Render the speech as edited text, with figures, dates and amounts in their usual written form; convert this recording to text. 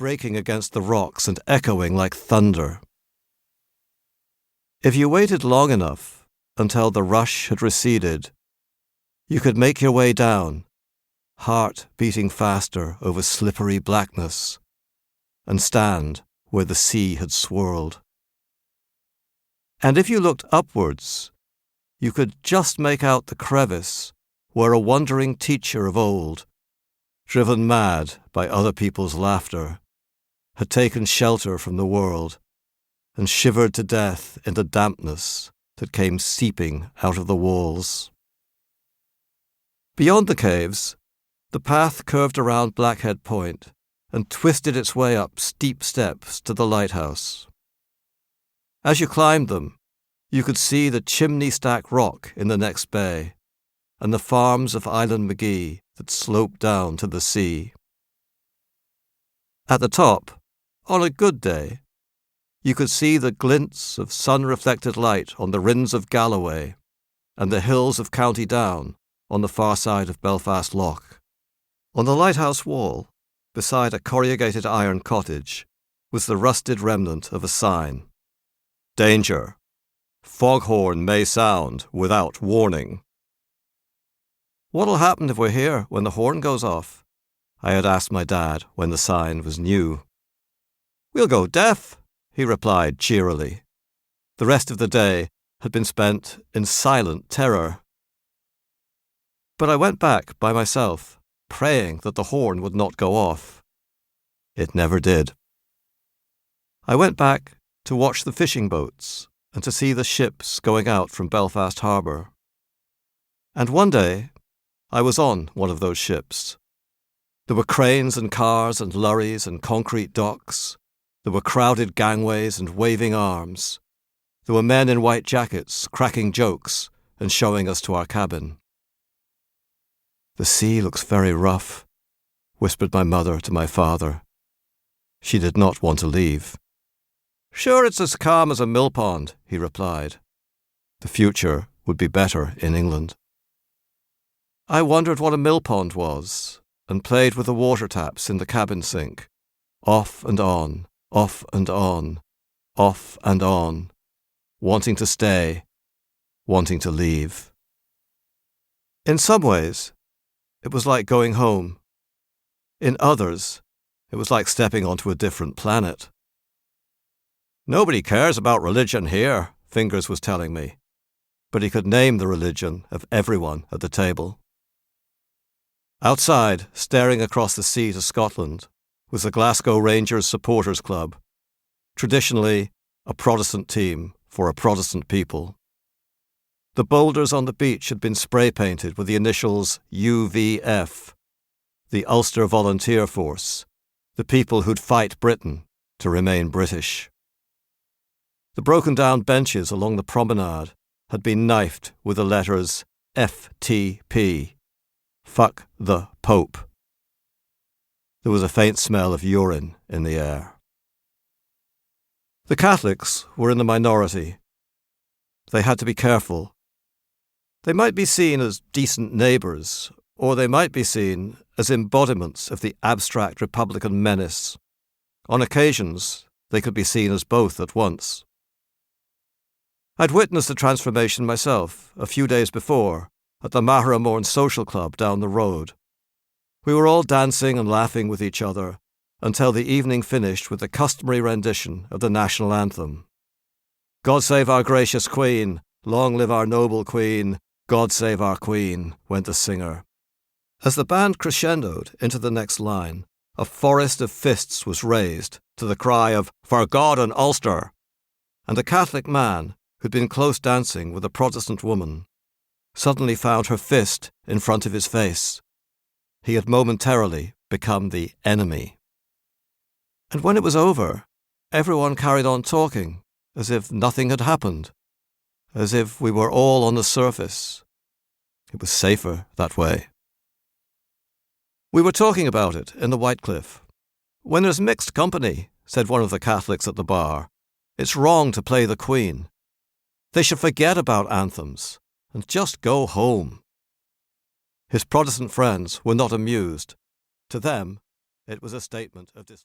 breaking against the rocks and echoing like thunder. If you waited long enough until the rush had receded, you could make your way down, heart beating faster over slippery blackness, and stand where the sea had swirled. And if you looked upwards, you could just make out the crevice where a wandering teacher of old, driven mad by other people's laughter, had taken shelter from the world and shivered to death in the dampness that came seeping out of the walls. Beyond the caves, the path curved around Blackhead Point and twisted its way up steep steps to the lighthouse. As you climbed them, you could see the chimney-stack rock in the next bay and the farms of Island McGee that sloped down to the sea. At the top, on a good day, you could see the glints of sun-reflected light on the Rins of Galloway and the hills of County Down on the far side of Belfast Lough. On the lighthouse wall, beside a corrugated iron cottage, was the rusted remnant of a sign. Danger. Foghorn may sound without warning. What'll happen if we're here when the horn goes off? I had asked my dad when the sign was new. We'll go deaf, he replied cheerily. The rest of the day had been spent in silent terror. But I went back by myself, praying that the horn would not go off. It never did. I went back to watch the fishing boats and to see the ships going out from Belfast Harbour. And one day, I was on one of those ships. There were cranes and cars and lorries and concrete docks. There were crowded gangways and waving arms. There were men in white jackets cracking jokes and showing us to our cabin. The sea looks very rough, whispered my mother to my father. She did not want to leave. Sure, it's as calm as a mill pond, he replied. The future would be better in England. I wondered what a mill pond was and played with the water taps in the cabin sink, off and on, off and on, off and on, wanting to stay, wanting to leave. In some ways, it was like going home. In others, it was like stepping onto a different planet. Nobody cares about religion here, Fingers was telling me, but he could name the religion of everyone at the table. Outside, staring across the sea to Scotland, was the Glasgow Rangers Supporters Club, traditionally a Protestant team for a Protestant people. The boulders on the beach had been spray-painted with the initials UVF, the Ulster Volunteer Force, the people who'd fight Britain to remain British. The broken-down benches along the promenade had been knifed with the letters FTP, Fuck the Pope. There was a faint smell of urine in the air. The Catholics were in the minority. They had to be careful. They might be seen as decent neighbours, or they might be seen as embodiments of the abstract Republican menace. On occasions, they could be seen as both at once. I'd witnessed the transformation myself a few days before at the Maharamorn Social Club down the road. We were all dancing and laughing with each other until the evening finished with the customary rendition of the national anthem. God save our gracious Queen, long live our noble Queen, God save our Queen, went the singer. As the band crescendoed into the next line, a forest of fists was raised to the cry of, For God and Ulster! And a Catholic man, who'd been close dancing with a Protestant woman, suddenly found her fist in front of his face. He had momentarily become the enemy. And when it was over, everyone carried on talking, as if nothing had happened, as if we were all on the surface. It was safer that way. We were talking about it in the Whitecliff. When there's mixed company, said one of the Catholics at the bar, it's wrong to play the Queen. They should forget about anthems and just go home. His Protestant friends were not amused. To them, it was a statement of dislike.